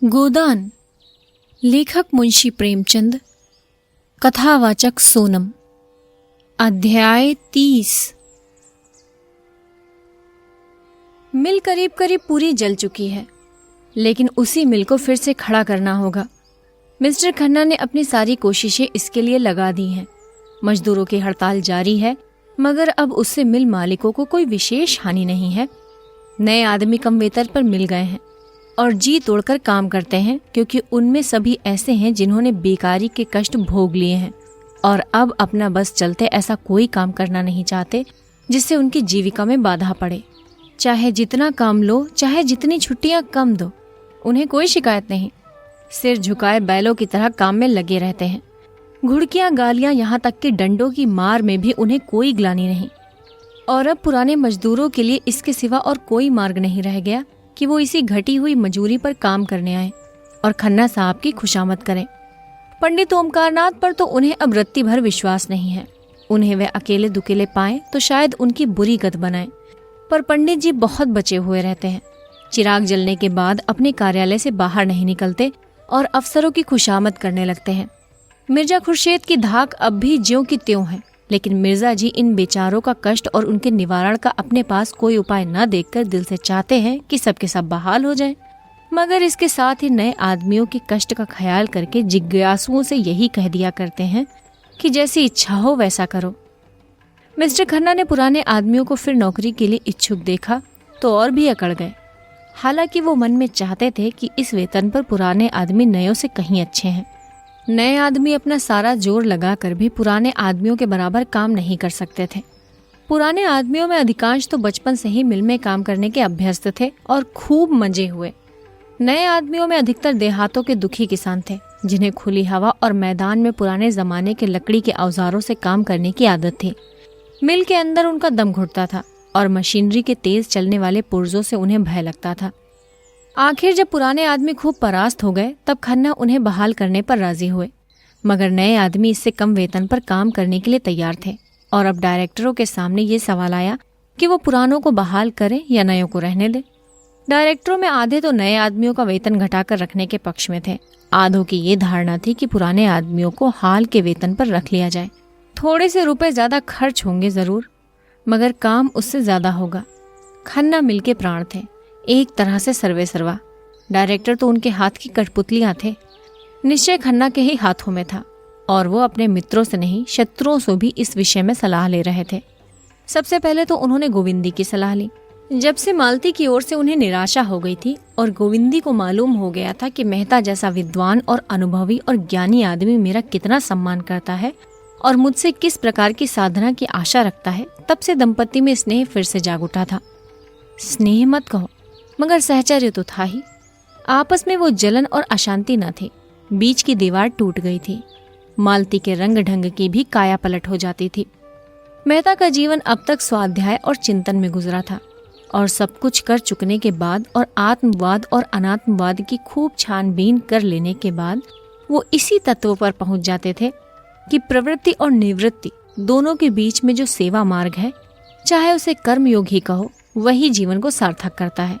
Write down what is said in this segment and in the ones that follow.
गोदान। लेखक मुंशी प्रेमचंद। कथावाचक सोनम। अध्याय 30। मिल करीब करीब पूरी जल चुकी है, लेकिन उसी मिल को फिर से खड़ा करना होगा। मिस्टर खन्ना ने अपनी सारी कोशिशें इसके लिए लगा दी हैं। मजदूरों की हड़ताल जारी है, मगर अब उससे मिल मालिकों को कोई विशेष हानि नहीं है। नए आदमी कम वेतन पर मिल गए हैं और जी तोड़कर काम करते हैं, क्योंकि उनमें सभी ऐसे हैं जिन्होंने बेकारी के कष्ट भोग लिए हैं और अब अपना बस चलते ऐसा कोई काम करना नहीं चाहते जिससे उनकी जीविका में बाधा पड़े। चाहे जितना काम लो, चाहे जितनी छुट्टियां कम दो, उन्हें कोई शिकायत नहीं। सिर झुकाए बैलों की तरह काम में लगे रहते हैं। घुड़कियां, गालियां, यहाँ तक कि डंडों की मार में भी उन्हें कोई ग्लानि नहीं। और अब पुराने मजदूरों के लिए इसके सिवा और कोई मार्ग नहीं रह गया कि वो इसी घटी हुई मजूरी पर काम करने आए और खन्ना साहब की खुशामद करें। पंडित ओमकारनाथ पर तो उन्हें अब रत्ती भर विश्वास नहीं है। उन्हें वे अकेले दुकेले पाएं तो शायद उनकी बुरी गत बनाएं, पर पंडित जी बहुत बचे हुए रहते हैं। चिराग जलने के बाद अपने कार्यालय से बाहर नहीं निकलते और अफसरों की खुशामद करने लगते हैं। मिर्जा खुर्शीद की धाक अब भी ज्यों की त्यों है, लेकिन मिर्जा जी इन बेचारों का कष्ट और उनके निवारण का अपने पास कोई उपाय न देखकर दिल से चाहते हैं कि सबके सब बहाल हो जाएं। मगर इसके साथ ही नए आदमियों के कष्ट का ख्याल करके जिज्ञासुओं से यही कह दिया करते हैं कि जैसी इच्छा हो वैसा करो। मिस्टर खन्ना ने पुराने आदमियों को फिर नौकरी के लिए इच्छुक देखा तो और भी अकड़ गए। हालांकि वो मन में चाहते थे कि इस वेतन पर पुराने आदमी नयों से कहीं अच्छे हैं। नए आदमी अपना सारा जोर लगाकर भी पुराने आदमियों के बराबर काम नहीं कर सकते थे। पुराने आदमियों में अधिकांश तो बचपन से ही मिल में काम करने के अभ्यस्त थे और खूब मजे हुए। नए आदमियों में अधिकतर देहातों के दुखी किसान थे, जिन्हें खुली हवा और मैदान में पुराने जमाने के लकड़ी के औजारों से काम करने की आदत थी। मिल के अंदर उनका दम घुटता था और मशीनरी के तेज चलने वाले पुर्जों से उन्हें भय लगता था। आखिर जब पुराने आदमी खूब परास्त हो गए, तब खन्ना उन्हें बहाल करने पर राजी हुए, मगर नए आदमी इससे कम वेतन पर काम करने के लिए तैयार थे। और अब डायरेक्टरों के सामने ये सवाल आया कि वो पुरानों को बहाल करें या नयों को रहने दें। डायरेक्टरों में आधे तो नए आदमियों का वेतन घटाकर रखने के पक्ष में थे। आधों की ये धारणा थी कि पुराने आदमियों को हाल के वेतन पर रख लिया जाए। थोड़े से रुपए ज्यादा खर्च होंगे जरूर, मगर काम उससे ज्यादा होगा। खन्ना मिल के प्राण थे, एक तरह से सर्वे सर्वा। डायरेक्टर तो उनके हाथ की कठपुतलियां थे। निश्चय खन्ना के ही हाथों में था और वो अपने मित्रों से नहीं, शत्रुओं से भी इस विषय में सलाह ले रहे थे। सबसे पहले तो उन्होंने गोविंदी की सलाह ली। जब से मालती की ओर से उन्हें निराशा हो गई थी और गोविंदी को मालूम हो गया था कि मेहता जैसा विद्वान और अनुभवी और ज्ञानी आदमी मेरा कितना सम्मान करता है और मुझसे किस प्रकार की साधना की आशा रखता है, तब से दंपति में स्नेह फिर से जाग उठा था। स्नेह मत कहो, मगर सहचर्य तो था ही। आपस में वो जलन और अशांति न थी। बीच की दीवार टूट गई थी। मालती के रंग ढंग की भी काया पलट हो जाती थी। मेहता का जीवन अब तक स्वाध्याय और चिंतन में गुजरा था और सब कुछ कर चुकने के बाद और आत्मवाद और अनात्मवाद की खूब छानबीन कर लेने के बाद वो इसी तत्व पर पहुंच जाते थे कि प्रवृत्ति और निवृत्ति दोनों के बीच में जो सेवा मार्ग है, चाहे उसे कर्मयोग ही कहो, वही जीवन को सार्थक करता है।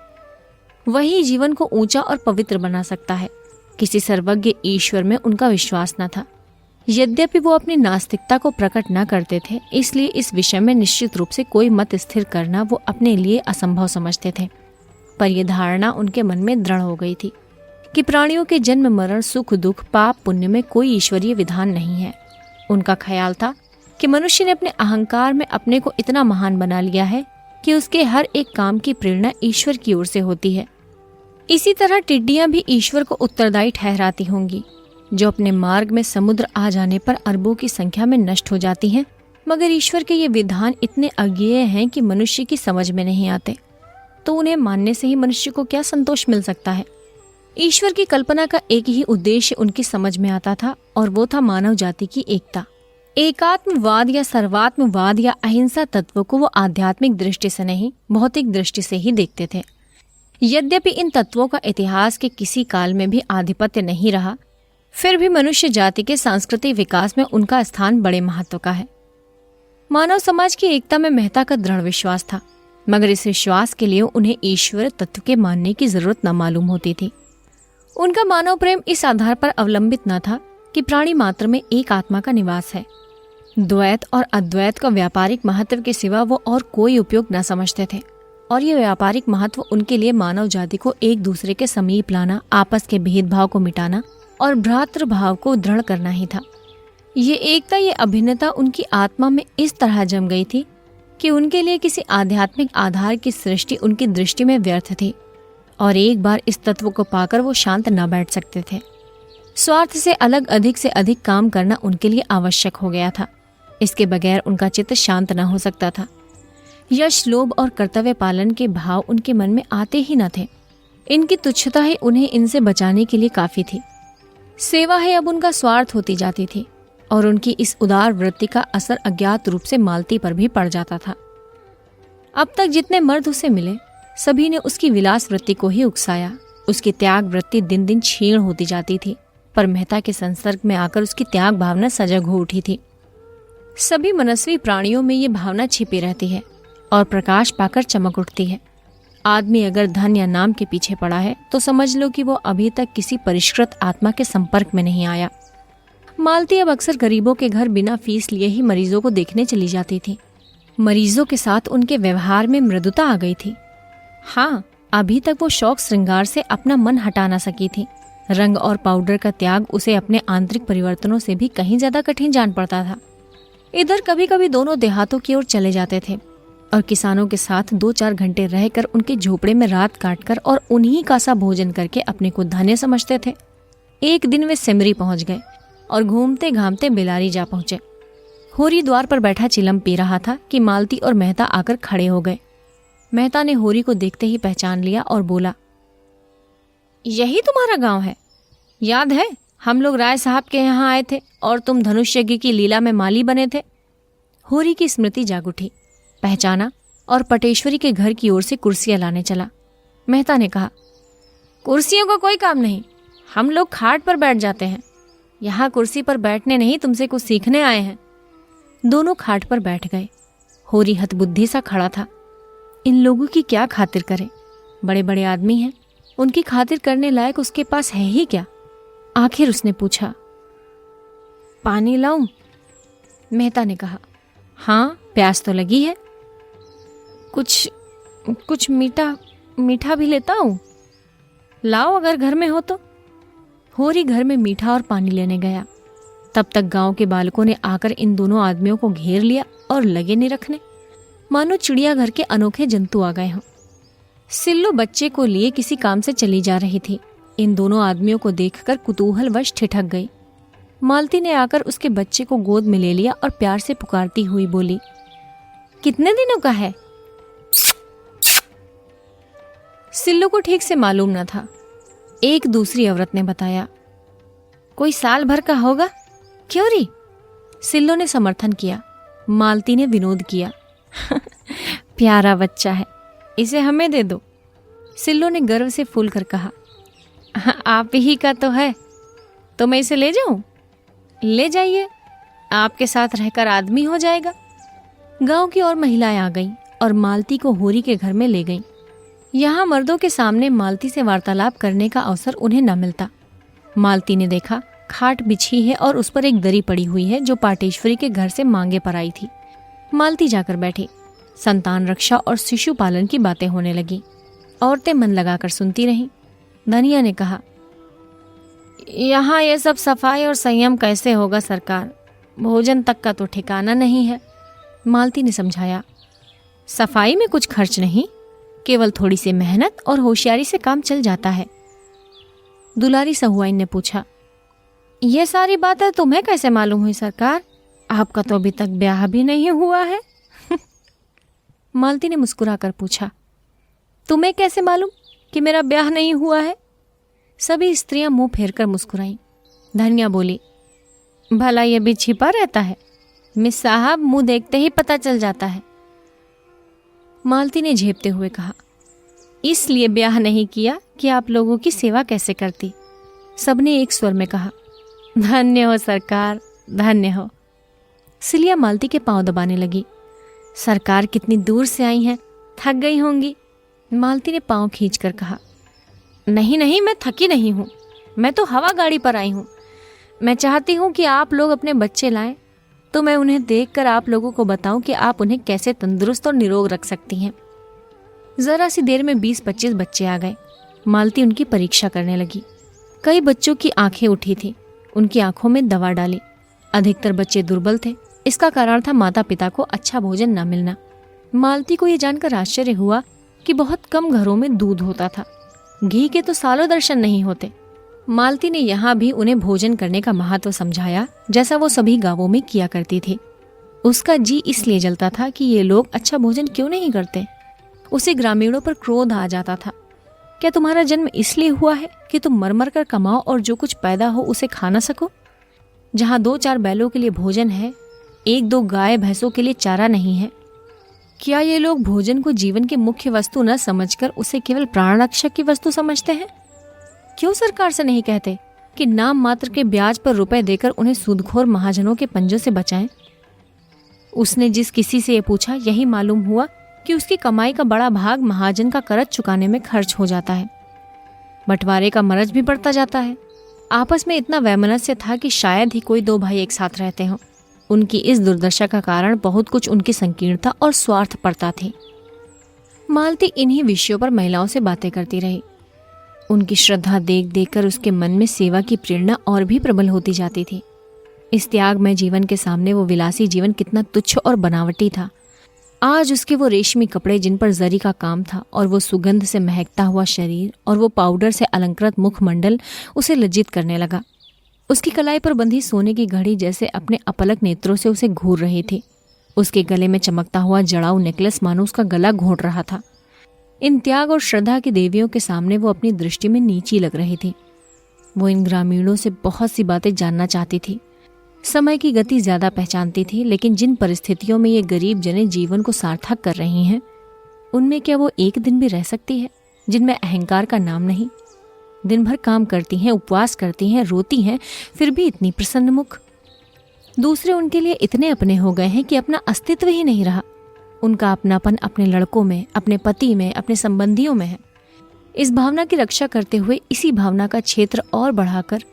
वही जीवन को ऊंचा और पवित्र बना सकता है। किसी सर्वज्ञ ईश्वर में उनका विश्वास न था। यद्यपि वो अपनी नास्तिकता को प्रकट न करते थे, इसलिए इस विषय में निश्चित रूप से कोई मत स्थिर करना वो अपने लिए असंभव समझते थे। पर यह धारणा उनके मन में दृढ़ हो गई थी कि प्राणियों के जन्म मरण, सुख दुख, पाप पुण्य में कोई ईश्वरीय विधान नहीं है। उनका ख्याल था कि मनुष्य ने अपने अहंकार में अपने को इतना महान बना लिया है कि उसके हर एक काम की प्रेरणा ईश्वर की ओर से होती है। इसी तरह टिड्डियां भी ईश्वर को उत्तरदायी ठहराती होंगी, जो अपने मार्ग में समुद्र आ जाने पर अरबों की संख्या में नष्ट हो जाती हैं। मगर ईश्वर के ये विधान इतने अज्ञेय हैं कि मनुष्य की समझ में नहीं आते, तो उन्हें मानने से ही मनुष्य को क्या संतोष मिल सकता है। ईश्वर की कल्पना का एक ही उद्देश्य उनकी समझ में आता था, और वो था मानव जाति की एकता। एकात्मवाद या सर्वात्मवाद या अहिंसा तत्व को वो आध्यात्मिक दृष्टि से नहीं, भौतिक दृष्टि से ही देखते थे। यद्यपि इन तत्वों का इतिहास के किसी काल में भी आधिपत्य नहीं रहा, फिर भी मनुष्य जाति के सांस्कृतिक विकास में उनका स्थान बड़े महत्व का है। मानव समाज की एकता में मेहता का दृढ़ विश्वास था, मगर इस विश्वास के लिए उन्हें ईश्वर तत्व के मानने की जरूरत न मालूम होती थी। उनका मानव प्रेम इस आधार पर अवलंबित न था कि प्राणी मात्र में एक आत्मा का निवास है। द्वैत और अद्वैत का व्यापारिक महत्व के सिवा वो और कोई उपयोग न समझते थे, और ये व्यापारिक महत्व उनके लिए मानव जाति को एक दूसरे के समीप लाना, आपस के भेदभाव को मिटाना और भ्रातृभाव को दृढ़ करना ही था। ये एकता, ये अभिन्नता उनकी आत्मा में इस तरह जम गई थी कि उनके लिए किसी आध्यात्मिक आधार की सृष्टि उनकी दृष्टि में व्यर्थ थी, और एक बार इस तत्व को पाकर वो शांत न बैठ सकते थे। स्वार्थ से अलग अधिक से अधिक काम करना उनके लिए आवश्यक हो गया था। इसके बगैर उनका चित्त शांत न हो सकता था। यश, लोभ और कर्तव्य पालन के भाव उनके मन में आते ही न थे। इनकी तुच्छता ही उन्हें इनसे बचाने के लिए काफी थी। सेवा है अब उनका स्वार्थ होती जाती थी, और उनकी इस उदार वृत्ति का असर अज्ञात रूप से मालती पर भी पड़ जाता था। अब तक जितने मर्द उसे मिले, सभी ने उसकी विलास वृत्ति को ही उकसाया। उसकी त्याग वृत्ति दिन दिन क्षीण होती जाती थी, पर मेहता के संसर्ग में आकर उसकी त्याग भावना सजग हो उठी थी। सभी मनस्वी प्राणियों में ये भावना छिपी रहती है और प्रकाश पाकर चमक उठती है। आदमी अगर धन या नाम के पीछे पड़ा है तो समझ लो कि वो अभी तक किसी परिष्कृत आत्मा के संपर्क में नहीं आया। मालती अब अक्सर गरीबों के घर बिना फीस लिए ही मरीजों को देखने चली जाती थी। मरीजों के साथ उनके व्यवहार में मृदुता आ गई थी। हाँ, अभी तक वो शौक श्रृंगार से अपना मन हटा ना सकी थी। रंग और पाउडर का त्याग उसे अपने आंतरिक परिवर्तनों से भी कहीं ज्यादा कठिन जान पड़ता था। इधर कभी कभी दोनों देहातों की ओर चले जाते थे और किसानों के साथ 2-4 घंटे रहकर उनके झोपड़े में रात काटकर और उन्हीं का सा भोजन करके अपने को धन्य समझते थे। एक दिन वे सिमरी पहुंच गए और घूमते घामते बेलारी जा पहुंचे। होरी द्वार पर बैठा चिलम पी रहा था कि मालती और मेहता आकर खड़े हो गए। मेहता ने होरी को देखते ही पहचान लिया और बोला, यही तुम्हारा गांव है? याद है हम लोग राय साहब के यहाँ आए थे और तुम धनुष यज्ञ की लीला में माली बने थे। होरी की स्मृति जाग उठी, पहचाना और पटेश्वरी के घर की ओर से कुर्सियां लाने चला। मेहता ने कहा, कुर्सियों का कोई काम नहीं, हम लोग खाट पर बैठ जाते हैं। यहाँ कुर्सी पर बैठने नहीं, तुमसे कुछ सीखने आए हैं। दोनों खाट पर बैठ गए। होरी हतबुद्धि सा खड़ा था। इन लोगों की क्या खातिर करे? बड़े बड़े आदमी हैं, उनकी खातिर करने लायक उसके पास है ही क्या? आखिर उसने पूछा, पानी लाऊं? मेहता ने कहा, हाँ, प्यास तो लगी है। कुछ मीठा भी लेता हूं, लाओ अगर घर में हो तो। होरी घर में मीठा और पानी लेने गया। तब तक गांव के बालकों ने आकर इन दोनों आदमियों को घेर लिया और लगे नहीं रखने, मानो चिड़ियाघर के अनोखे जंतु आ गए हों। सिल्लू बच्चे को लिए किसी काम से चली जा रही थी। इन दोनों आदमियों को देखकर कुतूहलवश ठिठक गई। मालती ने आकर उसके बच्चे को गोद में ले लिया और प्यार से पुकारती हुई बोली, कितने दिनों का है? सिल्लू को ठीक से मालूम न था। एक दूसरी औरत ने बताया, कोई साल भर का होगा। क्यों री? सिल्लू ने समर्थन किया। मालती ने विनोद किया, प्यारा बच्चा है, इसे हमें दे दो। सिल्लू ने गर्व से फूल कर कहा, आप ही का तो है, तो मैं इसे ले जाऊं? ले जाइए, आपके साथ रहकर आदमी हो जाएगा। गांव की और महिलाएं आ गईं और मालती को होरी के घर में ले गईं। यहाँ मर्दों के सामने मालती से वार्तालाप करने का अवसर उन्हें न मिलता। मालती ने देखा खाट बिछी है और उस पर एक दरी पड़ी हुई है जो पाटेश्वरी के घर से मांगे पर आई थी। मालती जाकर बैठी। संतान रक्षा और शिशु पालन की बातें होने लगी। औरतें मन लगाकर सुनती रहीं। धनिया ने कहा, यहाँ ये सब सफाई और संयम कैसे होगा सरकार? भोजन तक का तो ठिकाना नहीं है। मालती ने समझाया, सफाई में कुछ खर्च नहीं, केवल थोड़ी सी मेहनत और होशियारी से काम चल जाता है। दुलारी सहुआइन ने पूछा, ये सारी बातें तुम्हें कैसे मालूम हुई सरकार? आपका तो अभी तक ब्याह भी नहीं हुआ है। मालती ने मुस्कुराकर पूछा, तुम्हें कैसे मालूम कि मेरा ब्याह नहीं हुआ है? सभी स्त्रियां मुंह फेरकर मुस्कुराईं। धनिया बोली, भला ये भी छिपा रहता है? मिस साहब, मुंह देखते ही पता चल जाता है। मालती ने झेपते हुए कहा, इसलिए ब्याह नहीं किया कि आप लोगों की सेवा कैसे करती। सबने एक स्वर में कहा, धन्य हो सरकार, धन्य हो। सिलिया मालती के पांव दबाने लगी। सरकार कितनी दूर से आई हैं, थक गई होंगी। मालती ने पांव खींचकर कहा, नहीं नहीं, मैं थकी नहीं हूं, मैं तो हवा गाड़ी पर आई हूँ। मैं चाहती हूँ कि आप लोग अपने बच्चे लाएं तो मैं उन्हें देखकर आप लोगों को बताऊं कि आप उन्हें कैसे तंदुरुस्त और निरोग रख सकती हैं। जरा सी देर में 20-25 बच्चे आ गए। मालती उनकी परीक्षा करने लगी। कई बच्चों की आंखें उठी थी, उनकी आंखों में दवा डाली। अधिकतर बच्चे दुर्बल थे। इसका कारण था माता पिता को अच्छा भोजन न मिलना। मालती को यह जानकर आश्चर्य हुआ कि बहुत कम घरों में दूध होता था। घी के तो सालों दर्शन नहीं होते। मालती ने यहाँ भी उन्हें भोजन करने का महत्व समझाया, जैसा वो सभी गांवों में किया करती थी। उसका जी इसलिए जलता था कि ये लोग अच्छा भोजन क्यों नहीं करते। उसे ग्रामीणों पर क्रोध आ जाता था। क्या तुम्हारा जन्म इसलिए हुआ है कि तुम मर मर कर कमाओ और जो कुछ पैदा हो उसे खा ना सको? जहाँ 2-4 बैलों के लिए भोजन है, 1-2 गाय भैंसों के लिए चारा नहीं है। क्या ये लोग भोजन को जीवन की मुख्य वस्तु न समझकर उसे केवल प्राण रक्षक की वस्तु समझते हैं? क्यों सरकार से नहीं कहते कि नाम मात्र के ब्याज पर रुपए देकर उन्हें सूदखोर महाजनों के पंजों से बचाएं? उसने जिस किसी से ये पूछा, यही मालूम हुआ कि उसकी कमाई का बड़ा भाग महाजन का कर्ज चुकाने में खर्च हो जाता है। बंटवारे का मरज भी बढ़ता जाता है। आपस में इतना वैमनस्य था कि शायद ही कोई 2 भाई एक साथ रहते हों। उनकी इस दुर्दशा का कारण बहुत कुछ उनकी संकीर्णता और स्वार्थपरता थी। मालती इन्हीं विषयों पर महिलाओं से बातें करती रही। उनकी श्रद्धा देख देखकर उसके मन में सेवा की प्रेरणा और भी प्रबल होती जाती थी। इस त्यागमय जीवन के सामने वो विलासी जीवन कितना तुच्छ और बनावटी था। आज उसके वो रेशमी कपड़े जिन पर जरी का काम था, और वो सुगंध से महकता हुआ शरीर, और वो पाउडर से अलंकृत मुखमंडल उसे लज्जित करने लगा। उसकी कलाई पर बंधी सोने की घड़ी जैसे अपने अपलक नेत्रों से उसे घूर रही थी। उसके गले में चमकता हुआ जड़ाऊ नेकलेस मानो उसका गला घोंट रहा था। इन त्याग और श्रद्धा की देवियों के सामने वो अपनी दृष्टि में नीची लग रही थी। वो इन ग्रामीणों से बहुत सी बातें जानना चाहती थी। समय की गति ज्यादा पहचानती थी, लेकिन जिन परिस्थितियों में ये गरीब जने जीवन को सार्थक कर रही हैं, उनमें क्या वो एक दिन भी रह सकती है जिनमें अहंकार का नाम नहीं? दिन भर काम करती हैं, उपवास करती हैं, रोती हैं, फिर भी इतनी प्रसन्न मुख। दूसरे उनके लिए इतने अपने हो गए हैं कि अपना अस्तित्व ही नहीं रहा। उनका अपनापन अपने लड़कों में, अपने पति में, अपने संबंधियों में है। इस भावना की रक्षा करते हुए इसी भावना का क्षेत्र और बढ़ाकर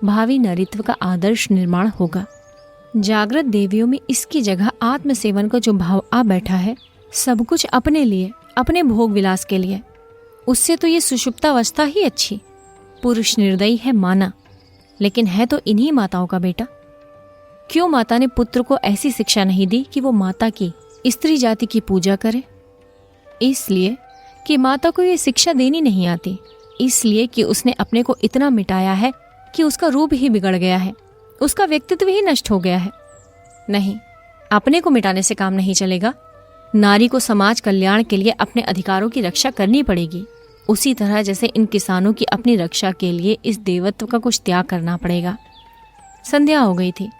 भावी नारीत्व का आदर्श निर्माण होगा। जागृत देवियों में इसकी जगह आत्मसेवन का जो भाव आ बैठा है, सब कुछ अपने लिए, अपने भोग विलास के लिए, उससे तो ये सुषुप्तावस्था ही अच्छी। पुरुष निर्दयी है माना, लेकिन है तो इन्हीं माताओं का बेटा। क्यों माता ने पुत्र को ऐसी शिक्षा नहीं दी कि वो माता की, स्त्री जाति की पूजा करे? इसलिए कि माता को ये शिक्षा देनी नहीं आती, इसलिए कि उसने अपने को इतना मिटाया है कि उसका रूप ही बिगड़ गया है, उसका व्यक्तित्व ही नष्ट हो गया है। नहीं, अपने को मिटाने से काम नहीं चलेगा। नारी को समाज कल्याण के लिए अपने अधिकारों की रक्षा करनी पड़ेगी, उसी तरह जैसे इन किसानों की अपनी रक्षा के लिए इस देवत्व का कुछ त्याग करना पड़ेगा। संध्या हो गई थी।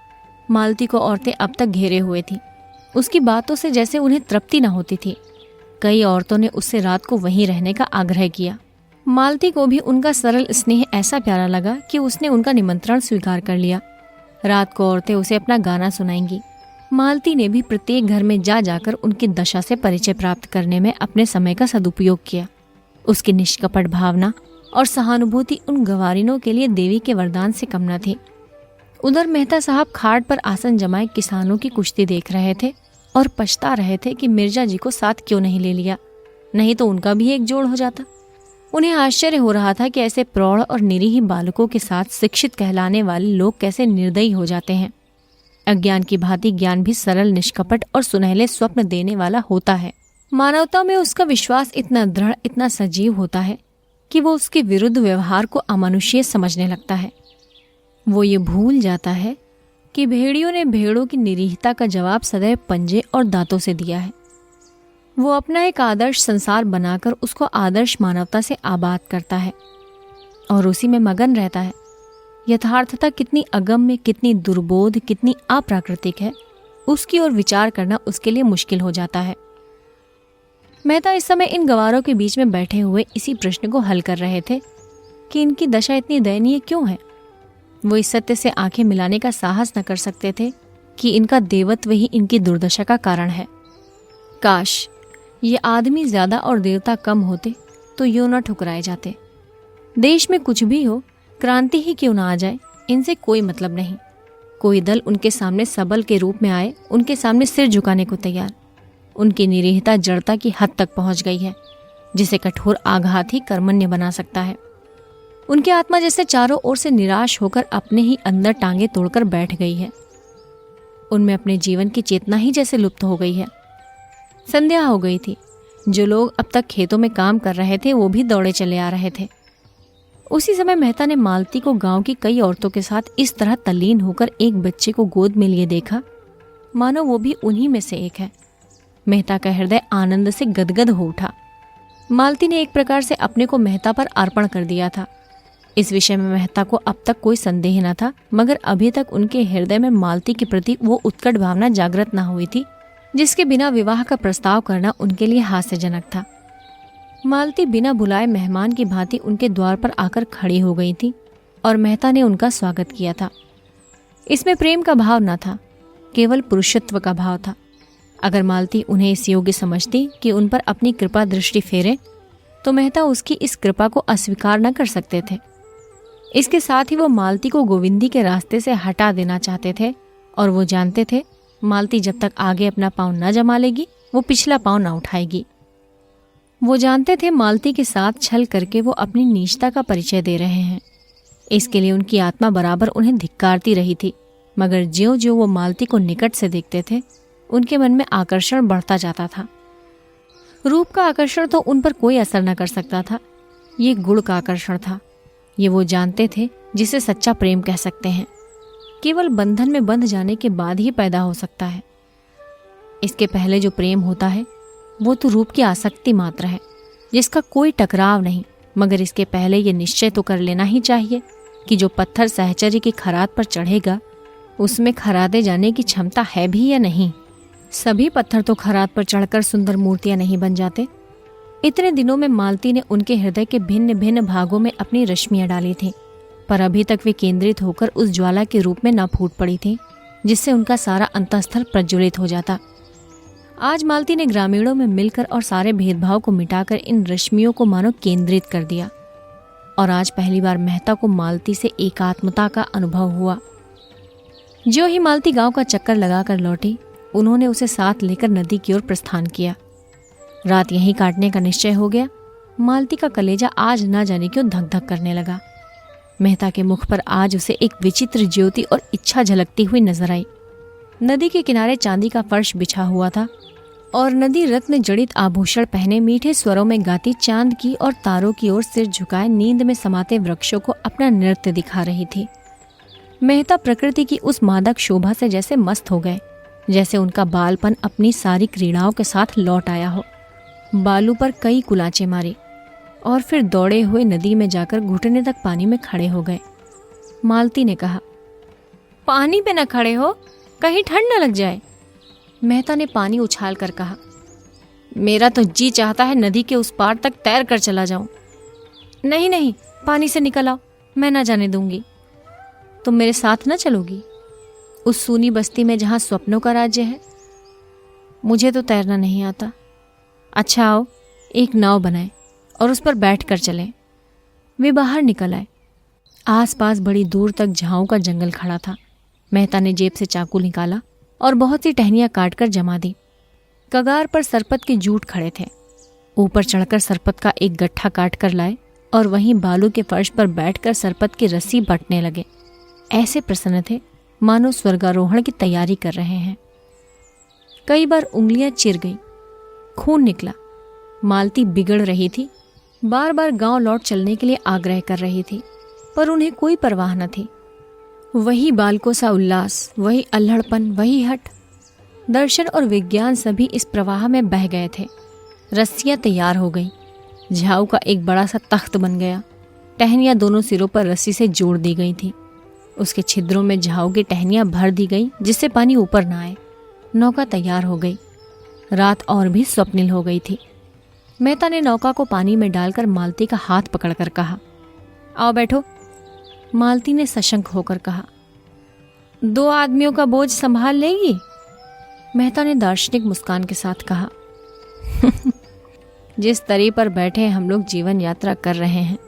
मालती को औरतें अब तक घेरे हुए थी। उसकी बातों से जैसे उन्हें तृप्ति न होती थी। कई औरतों ने उससे रात को वहीं रहने का आग्रह किया। मालती को भी उनका सरल स्नेह ऐसा प्यारा लगा कि उसने उनका निमंत्रण स्वीकार कर लिया। रात को औरतें उसे अपना गाना सुनाएंगी। मालती ने भी प्रत्येक घर में जा जाकर उनकी दशा से परिचय प्राप्त करने में अपने समय का सदुपयोग किया। उसकी निष्कपट भावना और सहानुभूति उन गवारिनों के लिए देवी के वरदान से कम न थी। उधर मेहता साहब खाट पर आसन जमाए किसानों की कुश्ती देख रहे थे और पछता रहे थे कि मिर्जा जी को साथ क्यों नहीं ले लिया, नहीं तो उनका भी एक जोड़ हो जाता। उन्हें आश्चर्य हो रहा था कि ऐसे प्रौढ़ और निरीह बालकों के साथ शिक्षित कहलाने वाले लोग कैसे निर्दयी हो जाते हैं। अज्ञान की भांति ज्ञान भी सरल, निष्कपट और सुनहले स्वप्न देने वाला होता है। मानवता में उसका विश्वास इतना दृढ़, इतना सजीव होता है कि वो उसके विरुद्ध व्यवहार को अमानुषीय समझने लगता है। वो ये भूल जाता है कि भेड़ियों ने भेड़ों की निरीहता का जवाब सदैव पंजे और दांतों से दिया है। वो अपना एक आदर्श संसार बनाकर उसको आदर्श मानवता से आबाद करता है और उसी में मगन रहता है। यथार्थता कितनी अगम्य, कितनी दुर्बोध, कितनी अप्राकृतिक है, उसकी ओर विचार करना उसके लिए मुश्किल हो जाता है। मेहता इस समय इन गवारों के बीच में बैठे हुए इसी प्रश्न को हल कर रहे थे कि इनकी दशा इतनी दयनीय क्यों है। वो इस सत्य से आंखें मिलाने का साहस न कर सकते थे कि इनका देवत्व ही इनकी दुर्दशा का कारण है। काश ये आदमी ज्यादा और देवता कम होते तो यूं न ठुकराए जाते। देश में कुछ भी हो, क्रांति ही क्यों ना आ जाए, इनसे कोई मतलब नहीं। कोई दल उनके सामने सबल के रूप में आए, उनके सामने सिर झुकाने को तैयार। उनकी निरीहता जड़ता की हद तक पहुंच गई है, जिसे कठोर आघात ही कर्मण्य बना सकता है। उनकी आत्मा जैसे चारों ओर से निराश होकर अपने ही अंदर टांगे तोड़कर बैठ गई है। उनमें अपने जीवन की चेतना ही जैसे लुप्त हो गई है। संध्या हो गई थी। जो लोग अब तक खेतों में काम कर रहे थे वो भी दौड़े चले आ रहे थे। उसी समय मेहता ने मालती को गांव की कई औरतों के साथ इस तरह तल्लीन होकर एक बच्चे को गोद में लिए देखा मानो वो भी उन्हीं में से एक है। मेहता का हृदय आनंद से गदगद हो उठा। मालती ने एक प्रकार से अपने को मेहता पर अर्पण कर दिया था। इस विषय में मेहता को अब तक कोई संदेह न था, मगर अभी तक उनके हृदय में मालती के प्रति वो उत्कट भावना जागृत न हुई थी जिसके बिना विवाह का प्रस्ताव करना उनके लिए हास्यजनक था। मालती बिना बुलाए मेहमान की भांति उनके द्वार पर आकर खड़ी हो गई थी और मेहता ने उनका स्वागत किया था। इसमें प्रेम का भाव न था, केवल पुरुषत्व का भाव था। अगर मालती उन्हें इस योग्य समझती कि उन पर अपनी कृपा दृष्टि फेरे, तो मेहता उसकी इस कृपा को अस्वीकार न कर सकते थे। इसके साथ ही वो मालती को गोविंदी के रास्ते से हटा देना चाहते थे और वो जानते थे मालती जब तक आगे अपना पांव न जमा लेगी वो पिछला पांव न उठाएगी। वो जानते थे मालती के साथ छल करके वो अपनी नीचता का परिचय दे रहे हैं। इसके लिए उनकी आत्मा बराबर उन्हें धिक्कारती रही थी, मगर ज्यों-ज्यों वो मालती को निकट से देखते थे उनके मन में आकर्षण बढ़ता जाता था। रूप का आकर्षण तो उन पर कोई असर न कर सकता था, ये गुण का आकर्षण था। ये वो जानते थे जिसे सच्चा प्रेम कह सकते हैं, केवल बंधन में बंध जाने के बाद ही पैदा हो सकता है। इसके पहले जो प्रेम होता है वो तो रूप की आसक्ति मात्र है, जिसका कोई टकराव नहीं, मगर इसके पहले ये निश्चय तो कर लेना ही चाहिए कि जो पत्थर सहचर्य की खरात पर चढ़ेगा उसमें खरादे जाने की क्षमता है भी या नहीं। सभी पत्थर तो खरात पर चढ़कर सुंदर मूर्तियां नहीं बन जाते। इतने दिनों में मालती ने उनके हृदय के भिन्न भिन्न भागों में अपनी रश्मियां डाली थी, पर अभी तक वे केंद्रित होकर उस ज्वाला के रूप में न फूट पड़ी थी जिससे उनका सारा अंतःस्थल प्रज्वलित हो जाता। आज मालती ने ग्रामीणों में मिलकर और सारे भेदभाव को मिटाकर इन रश्मियों को मानो केंद्रित कर दिया, और आज पहली बार मेहता को मालती से एकात्मता का अनुभव हुआ। जो ही मालती गांव का चक्कर लगाकर लौटी, उन्होंने उसे साथ लेकर नदी की ओर प्रस्थान किया। रात यहीं काटने का निश्चय हो गया। मालती का कलेजा आज ना जाने क्यों धक धक करने लगा। मेहता के मुख पर आज उसे एक विचित्र ज्योति और इच्छा झलकती हुई नजर आई। नदी के किनारे चांदी का फर्श बिछा हुआ था और नदी रत्न जड़ित आभूषण पहने मीठे स्वरों में गाती चांद की और तारों की ओर सिर झुकाए नींद में समाते वृक्षों को अपना नृत्य दिखा रही थी। मेहता प्रकृति की उस मादक शोभा से जैसे मस्त हो गए, जैसे उनका बालपन अपनी सारी क्रीड़ाओं के साथ लौट आया हो। बालू पर कई कुलाचे मारी और फिर दौड़े हुए नदी में जाकर घुटने तक पानी में खड़े हो गए। मालती ने कहा, पानी पे न खड़े हो, कहीं ठंड न लग जाए। मेहता ने पानी उछाल कर कहा, मेरा तो जी चाहता है नदी के उस पार तक तैर कर चला जाऊं। नहीं नहीं, पानी से निकल आओ, मैं ना जाने दूंगी। तुम मेरे साथ न चलोगी उस सूनी बस्ती में जहां स्वप्नों का राज्य है? मुझे तो तैरना नहीं आता। अच्छा आओ, एक नाव बनाए और उस पर बैठ कर चलें। वे बाहर निकल आए। आसपास बड़ी दूर तक झाओं का जंगल खड़ा था। मेहता ने जेब से चाकू निकाला और बहुत सी टहनियां काटकर जमा दी। कगार पर सरपत के जूट खड़े थे। ऊपर चढ़कर सरपत का एक गट्ठा काट कर लाए और वहीं बालू के फर्श पर बैठकर सरपत की रस्सी बंटने लगे। ऐसे प्रसन्न थे मानो स्वर्गारोहण की तैयारी कर रहे हैं। कई बार उंगलियां चिर गई, खून निकला। मालती बिगड़ रही थी, बार बार गांव लौट चलने के लिए आग्रह कर रही थी, पर उन्हें कोई परवाह न थी। वही बालकों सा उल्लास, वही अल्हड़पन, वही हट। दर्शन और विज्ञान सभी इस प्रवाह में बह गए थे। रस्सियां तैयार हो गई। झाऊ का एक बड़ा सा तख्त बन गया। टहनियां दोनों सिरों पर रस्सी से जोड़ दी गई थी। उसके छिद्रों में झाऊ की टहनियां भर दी गई जिससे पानी ऊपर न आए। नौका तैयार हो गई। रात और भी स्वप्निल हो गई थी। मेहता ने नौका को पानी में डालकर मालती का हाथ पकड़कर कहा, आओ बैठो। मालती ने सशंक होकर कहा, 2 आदमियों का बोझ संभाल लेगी? मेहता ने दार्शनिक मुस्कान के साथ कहा, जिस तरी पर बैठे हम लोग जीवन यात्रा कर रहे हैं,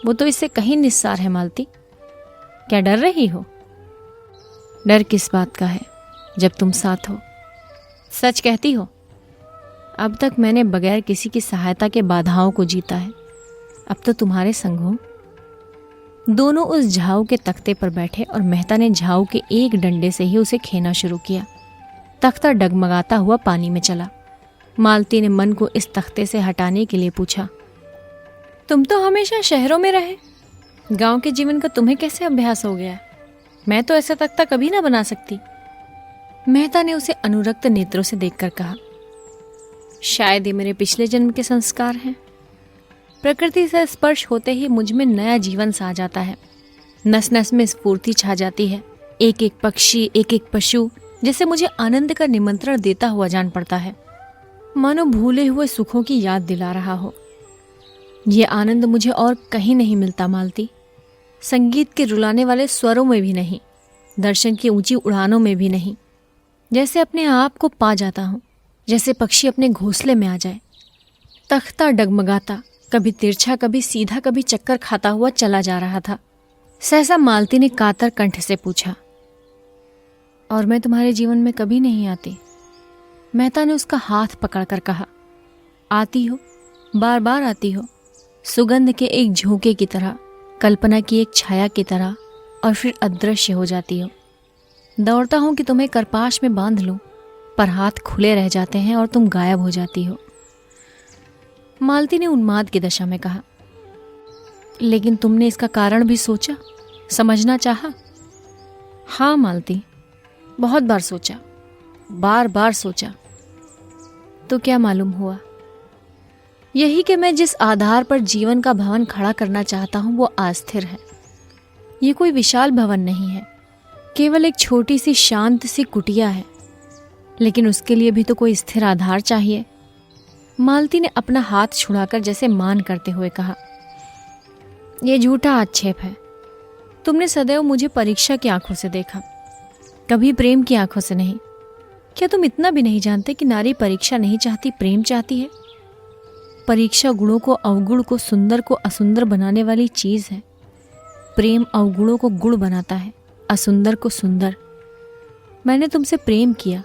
वो तो इससे कहीं निस्सार है मालती। क्या डर रही हो? डर किस बात का है जब तुम साथ हो? सच कहती हो? अब तक मैंने बगैर किसी की सहायता के बाधाओं को जीता है, अब तो तुम्हारे संग हूं। दोनों उस झाऊ के तख्ते पर बैठे और मेहता ने झाऊ के एक डंडे से ही उसे खेना शुरू किया। तख्ता डगमगाता हुआ पानी में चला। मालती ने मन को इस तख्ते से हटाने के लिए पूछा, तुम तो हमेशा शहरों में रहे, गांव के जीवन का तुम्हें कैसे अभ्यास हो गया? मैं तो ऐसा तख्ता कभी ना बना सकती। मेहता ने उसे अनुरक्त नेत्रों से देखकर कहा, शायद ये मेरे पिछले जन्म के संस्कार हैं। प्रकृति से स्पर्श होते ही मुझ में नया जीवन सा जाता है। नस नस में स्फूर्ति छा जाती है। एक एक पक्षी, एक एक पशु जैसे मुझे आनंद का निमंत्रण देता हुआ जान पड़ता है, मानो भूले हुए सुखों की याद दिला रहा हो। ये आनंद मुझे और कहीं नहीं मिलता मालती। संगीत के रुलाने वाले स्वरों में भी नहीं, दर्शन की ऊंची उड़ानों में भी नहीं। जैसे अपने आप को पा जाता हूँ, जैसे पक्षी अपने घोंसले में आ जाए। तख्ता डगमगाता, कभी तिरछा कभी सीधा कभी चक्कर खाता हुआ चला जा रहा था। सहसा मालती ने कातर कंठ से पूछा, और मैं तुम्हारे जीवन में कभी नहीं आती? मेहता ने उसका हाथ पकड़कर कहा, आती हो, बार बार आती हो, सुगंध के एक झोंके की तरह, कल्पना की एक छाया की तरह, और फिर अदृश्य हो जाती हो। दौड़ता हूं कि तुम्हें करपाश में बांध लूं, पर हाथ खुले रह जाते हैं और तुम गायब हो जाती हो। मालती ने उन्माद की दशा में कहा, लेकिन तुमने इसका कारण भी सोचा, समझना चाहा? हाँ मालती, बहुत बार सोचा, बार बार सोचा। तो क्या मालूम हुआ? यही कि मैं जिस आधार पर जीवन का भवन खड़ा करना चाहता हूं वो अस्थिर है। ये कोई विशाल भवन नहीं है, केवल एक छोटी सी शांत सी कुटिया है, लेकिन उसके लिए भी तो कोई स्थिर आधार चाहिए। मालती ने अपना हाथ छुड़ाकर जैसे मान करते हुए कहा, यह झूठा आक्षेप है। तुमने सदैव मुझे परीक्षा की आंखों से देखा, कभी प्रेम की आंखों से नहीं। क्या तुम इतना भी नहीं जानते कि नारी परीक्षा नहीं चाहती, प्रेम चाहती है? परीक्षा गुणों को अवगुण को, सुंदर को असुंदर बनाने वाली चीज है। प्रेम अवगुणों को गुण बनाता है, असुंदर को सुंदर। मैंने तुमसे प्रेम किया,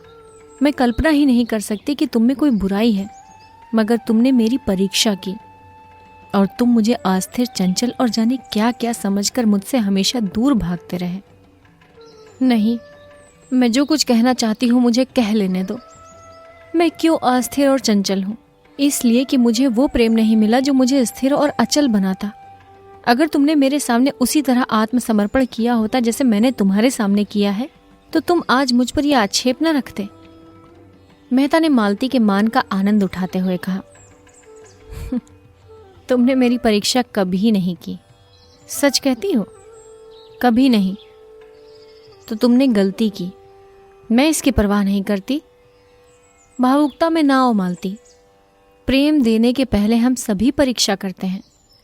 मैं कल्पना ही नहीं कर सकती कि तुम में कोई बुराई है, मगर तुमने मेरी परीक्षा की और तुम मुझे अस्थिर, चंचल और जाने क्या क्या समझकर मुझसे हमेशा दूर भागते रहे। नहीं, मैं जो कुछ कहना चाहती हूँ मुझे कह लेने दो। मैं क्यों अस्थिर और चंचल हूँ? इसलिए कि मुझे वो प्रेम नहीं मिला जो मुझे स्थिर और अचल बनाता। अगर तुमने मेरे सामने उसी तरह आत्मसमर्पण किया होता जैसे मैंने तुम्हारे सामने किया है, तो तुम आज मुझ पर यह आक्षेप न रखते। मेहता ने मालती के मान का आनंद उठाते हुए कहा, तुमने मेरी परीक्षा कभी नहीं की। सच कहती हो? कभी नहीं। तो तुमने गलती की, मैं इसकी परवाह नहीं करती। भावुकता में ना आओ मालती। प्रेम देने के पहले हम सभी परीक्षा करते हैं,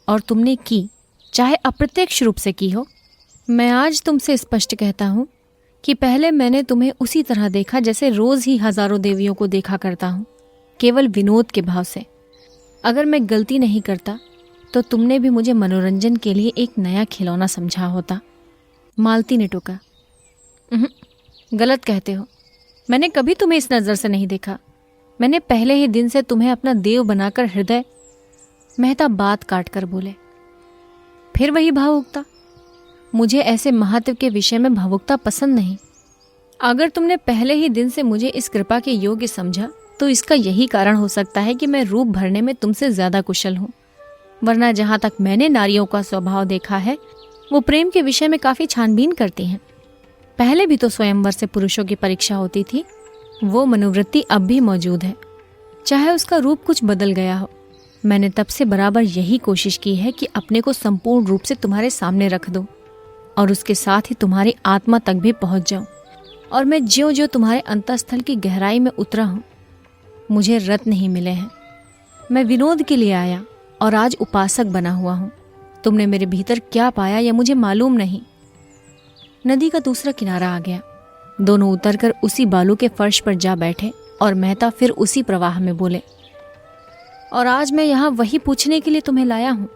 और तुमने की, चाहे अप्रत्यक्ष रूप से की हो। मैं आज तुमसे स्पष्ट कहता हूं कि पहले मैंने तुम्हें उसी तरह देखा जैसे रोज ही हजारों देवियों को देखा करता हूं, केवल विनोद के भाव से। अगर मैं गलती नहीं करता तो तुमने भी मुझे मनोरंजन के लिए एक नया खिलौना समझा होता। मालती ने टोका, गलत कहते हो। मैंने कभी तुम्हें इस नज़र से नहीं देखा। मैंने पहले ही दिन से तुम्हें अपना देव बनाकर हृदय। मेहता बात काट कर बोले, फिर वही भावुकता। मुझे ऐसे महत्व के विषय में भावुकता पसंद नहीं। अगर तुमने पहले ही दिन से मुझे इस कृपा के योग्य समझा तो इसका यही कारण हो सकता है कि मैं रूप भरने में तुमसे ज्यादा कुशल हूँ। वरना जहां तक मैंने नारियों का स्वभाव देखा है, वो प्रेम के विषय में काफी छानबीन करती हैं। पहले भी तो स्वयंवर से पुरुषों की परीक्षा होती थी। वो मनोवृत्ति अब भी मौजूद है, चाहे उसका रूप कुछ बदल गया हो। मैंने तब से बराबर यही कोशिश की है कि अपने को संपूर्ण रूप से तुम्हारे सामने रख दूं और उसके साथ ही तुम्हारी आत्मा तक भी पहुंच जाऊं। और मैं ज्यों ज्यों तुम्हारे अंतःस्थल की गहराई में उतरा हूं, मुझे रत्न नहीं मिले हैं। मैं विनोद के लिए आया और आज उपासक बना हुआ हूं। तुमने मेरे भीतर क्या पाया यह मुझे मालूम नहीं। नदी का दूसरा किनारा आ गया। दोनों उतरकर उसी बालू के फर्श पर जा बैठे और मेहता फिर उसी प्रवाह में बोले, और आज मैं यहाँ वही पूछने के लिए तुम्हें लाया हूँ।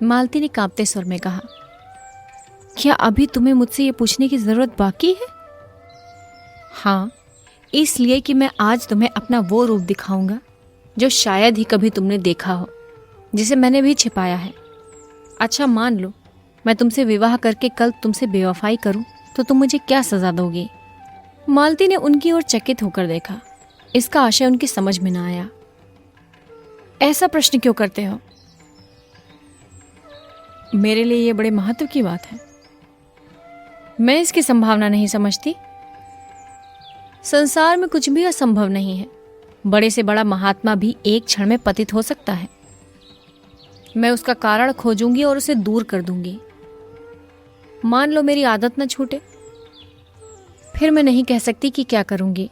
मालती ने कांपते स्वर में कहा। क्या अभी तुम्हें मुझसे ये पूछने की जरूरत बाकी है? हाँ, इसलिए कि मैं आज तुम्हें अपना वो रूप दिखाऊंगा जो शायद ही कभी तुमने देखा हो, जिसे मैंने भी छिपाया है। अच्छा मान लो मैं तुमसे विवाह करके कल तुमसे बेवफाई करूं तो तुम मुझे क्या सजा दोगे? मालती ने उनकी ओर चकित होकर देखा। इसका आशय उनकी समझ में ना आया। ऐसा प्रश्न क्यों करते हो? मेरे लिए ये बड़े महत्व की बात है। मैं इसकी संभावना नहीं समझती। संसार में कुछ भी असंभव नहीं है। बड़े से बड़ा महात्मा भी एक क्षण में पतित हो सकता है। मैं उसका कारण खोजूंगी और उसे दूर कर दूंगी। मान लो मेरी आदत न छूटे, फिर मैं नहीं कह सकती कि क्या करूंगी।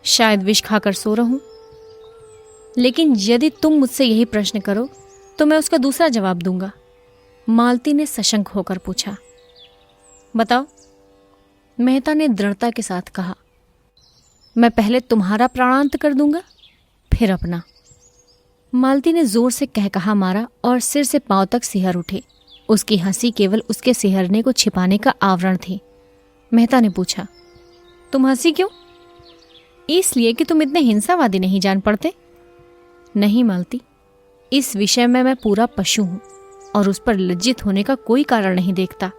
शायद विष खाकर सो रहूं। लेकिन यदि तुम मुझसे यही प्रश्न करो तो मैं उसका दूसरा जवाब दूंगा। मालती ने सशंक होकर पूछा। बताओ। मेहता ने दृढ़ता के साथ कहा। मैं पहले तुम्हारा प्राणांत कर दूंगा, फिर अपना। मालती ने जोर से कहकहा मारा और सिर से पांव तक सिहर उठे। उसकी हंसी केवल उसके सिहरने को छिपाने का आवरण थी। मेहता ने पूछा, तुम हंसी क्यों? इसलिए कि तुम इतने हिंसावादी नहीं जान पड़ते। नहीं मालती, इस विषय में मैं पूरा पशु हूं और उस पर लज्जित होने का कोई कारण नहीं देखता।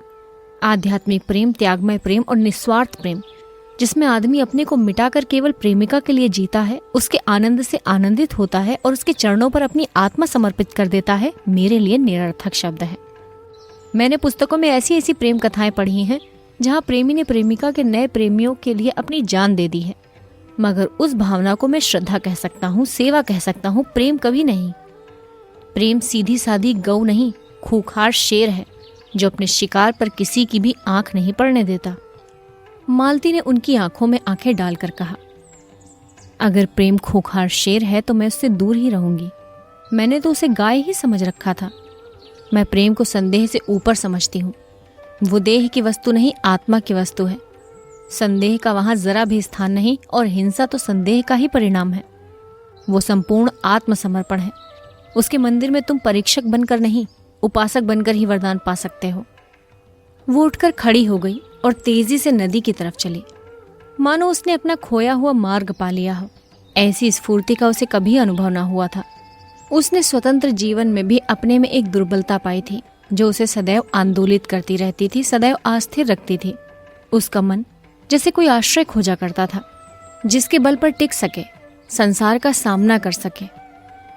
आध्यात्मिक प्रेम, त्यागमय प्रेम और निस्वार्थ प्रेम, जिसमें आदमी अपने को मिटाकर केवल प्रेमिका के लिए जीता है, उसके आनंद से आनंदित होता है और उसके चरणों पर अपनी आत्मा समर्पित कर देता है, मेरे लिए निरर्थक शब्द है। मैंने पुस्तकों में ऐसी ऐसी प्रेम कथाएं पढ़ी हैं जहां प्रेमी ने प्रेमिका के नए प्रेमियों के लिए अपनी जान दे दी है, मगर उस भावना को मैं श्रद्धा कह सकता हूँ, सेवा कह सकता हूँ, प्रेम कभी नहीं। प्रेम सीधी सादी गऊ नहीं, खूंखार शेर है जो अपने शिकार पर किसी की भी आंख नहीं पड़ने देता। मालती ने उनकी आंखों में आंखें डालकर कहा, अगर प्रेम खूंखार शेर है तो मैं उससे दूर ही रहूंगी। मैंने तो उसे गाय ही समझ रखा था। मैं प्रेम को संदेह से ऊपर समझती हूँ। वो देह की वस्तु नहीं, आत्मा की वस्तु है। संदेह का वहां जरा भी स्थान नहीं और हिंसा तो संदेह का ही परिणाम है। वो संपूर्ण आत्मसमर्पण है। उसके मंदिर में तुम परीक्षक बनकर नहीं, उपासक बनकर ही वरदान पा सकते हो। वो उठकर खड़ी हो गई और तेजी से नदी की तरफ चली, मानो उसने अपना खोया हुआ मार्ग पा लिया हो। ऐसी स्फूर्ति का उसे कभी अनुभव न हुआ था। उसने स्वतंत्र जीवन में भी अपने में एक दुर्बलता पाई थी जो उसे सदैव आंदोलित करती रहती थी, सदैव अस्थिर रखती थी। उसका मन जैसे कोई आश्रय खोजा करता था जिसके बल पर टिक सके, संसार का सामना कर सके।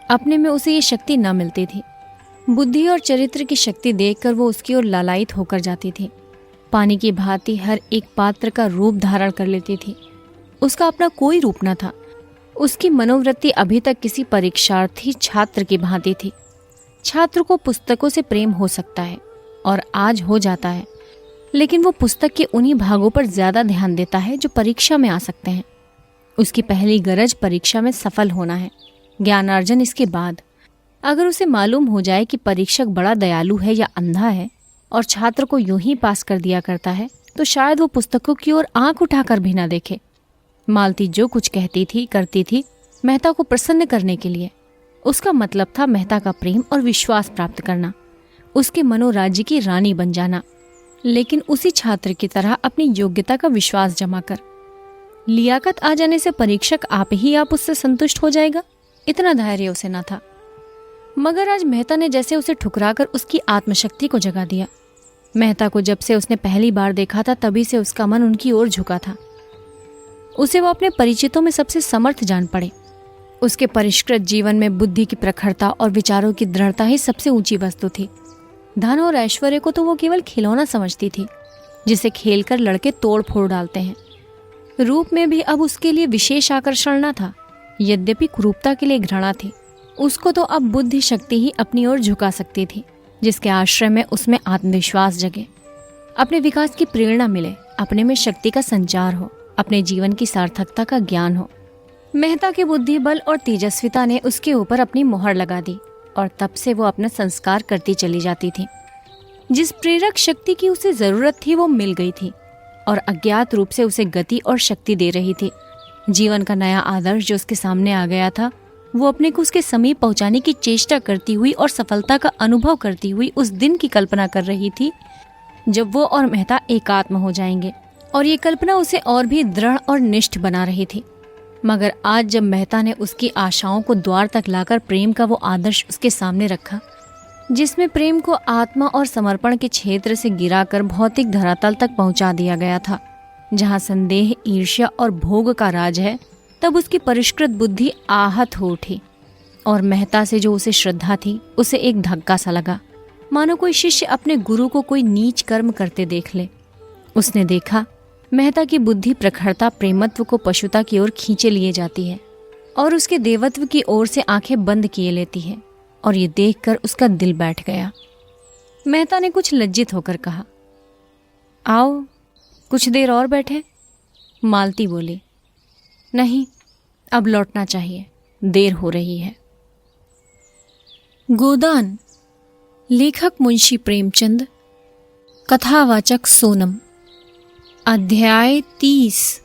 अपने में उसे ये शक्ति न मिलती थी। बुद्धि और चरित्र की शक्ति देखकर वो उसकी ओर लालायित होकर जाती थी। पानी की भांति हर एक पात्र का रूप धारण कर लेती थी। उसका अपना कोई रूप न था। उसकी मनोवृत्ति अभी तक किसी परीक्षार्थी छात्र की भांति थी। छात्र को पुस्तकों से प्रेम हो सकता है और आज हो जाता है, लेकिन वो पुस्तक के उन्हीं भागों पर ज्यादा ध्यान देता है जो परीक्षा में आ सकते हैं। उसकी पहली गरज परीक्षा में सफल होना है, ज्ञानार्जन इसके बाद। अगर उसे मालूम हो जाए कि परीक्षक बड़ा दयालु है या अंधा है और छात्र को यूं ही पास कर दिया करता है, तो शायद वो पुस्तकों की ओर आंख उठाकर भी ना देखे। मालती जो कुछ कहती थी, करती थी, मेहता को प्रसन्न करने के लिए। उसका मतलब था मेहता का प्रेम और विश्वास प्राप्त करना, उसके मनोराज्य की रानी बन जाना, लेकिन उसी छात्र की तरह अपनी योग्यता का विश्वास जमा कर। लियाकत आ जाने से परीक्षक आप उससे संतुष्ट हो जाएगा, इतना धैर्य उसे न था। मगर आज मेहता ने जैसे उसे ठुकराकर उसकी आत्मशक्ति को जगा दिया। मेहता को जब से उसने पहली बार देखा था तभी से उसका मन उनकी ओर झुका था। उसे वो अपने परिचितों में सबसे समर्थ जान पड़े। उसके परिष्कृत जीवन में बुद्धि की प्रखरता और विचारों की दृढ़ता ही सबसे ऊंची वस्तु थी। धन और ऐश्वर्य को तो वो केवल खिलौना समझती थी जिसे खेलकर लड़के तोड़ फोड़ डालते हैं। रूप में भी अब उसके लिए विशेष आकर्षण न था, यद्यपि कुरूपता के लिए घृणा थी। उसको तो अब बुद्धि शक्ति ही अपनी ओर झुका सकती थी, जिसके आश्रय में उसमें आत्मविश्वास जगे, अपने विकास की प्रेरणा मिले, अपने में शक्ति का संचार हो, अपने जीवन की सार्थकता का ज्ञान हो। मेहता के बुद्धि बल और तेजस्विता ने उसके ऊपर अपनी मोहर लगा दी और तब से वो अपना संस्कार करती चली जाती थी। जिस प्रेरक शक्ति की उसे जरूरत थी वो मिल गई थी और अज्ञात रूप से उसे गति और शक्ति दे रही थी। जीवन का नया आदर्श जो उसके सामने आ गया था वो अपने को उसके समीप पहुंचाने की चेष्टा करती हुई और सफलता का अनुभव करती हुई उस दिन की कल्पना कर रही थी जब वो और मेहता एकात्म हो जाएंगे, और ये कल्पना उसे और भी दृढ़ और निष्ठ बना रही थी। मगर आज जब मेहता ने उसकी आशाओं को द्वार तक लाकर प्रेम का वो आदर्श उसके सामने रखा, जिसमें प्रेम को आत्मा और समर्पण के क्षेत्र से गिराकर भौतिक धरातल तक पहुंचा दिया गया था, जहां संदेह, ईर्ष्या और भोग का राज है, तब उसकी परिष्कृत बुद्धि आहत हो उठी और मेहता से जो उसे श्रद्धा थी उसे एक धक्का सा लगा, मानो कोई शिष्य अपने गुरु को कोई नीच कर्म करते देख ले। उसने देखा मेहता की बुद्धि प्रखरता प्रेमत्व को पशुता की ओर खींचे लिए जाती है और उसके देवत्व की ओर से आंखें बंद किए लेती है, और ये देखकर उसका दिल बैठ गया। मेहता ने कुछ लज्जित होकर कहा, आओ कुछ देर और बैठे। मालती बोली, नहीं, अब लौटना चाहिए, देर हो रही है। गोदान, लेखक मुंशी प्रेमचंद, कथावाचक सोनम। अध्याय 30।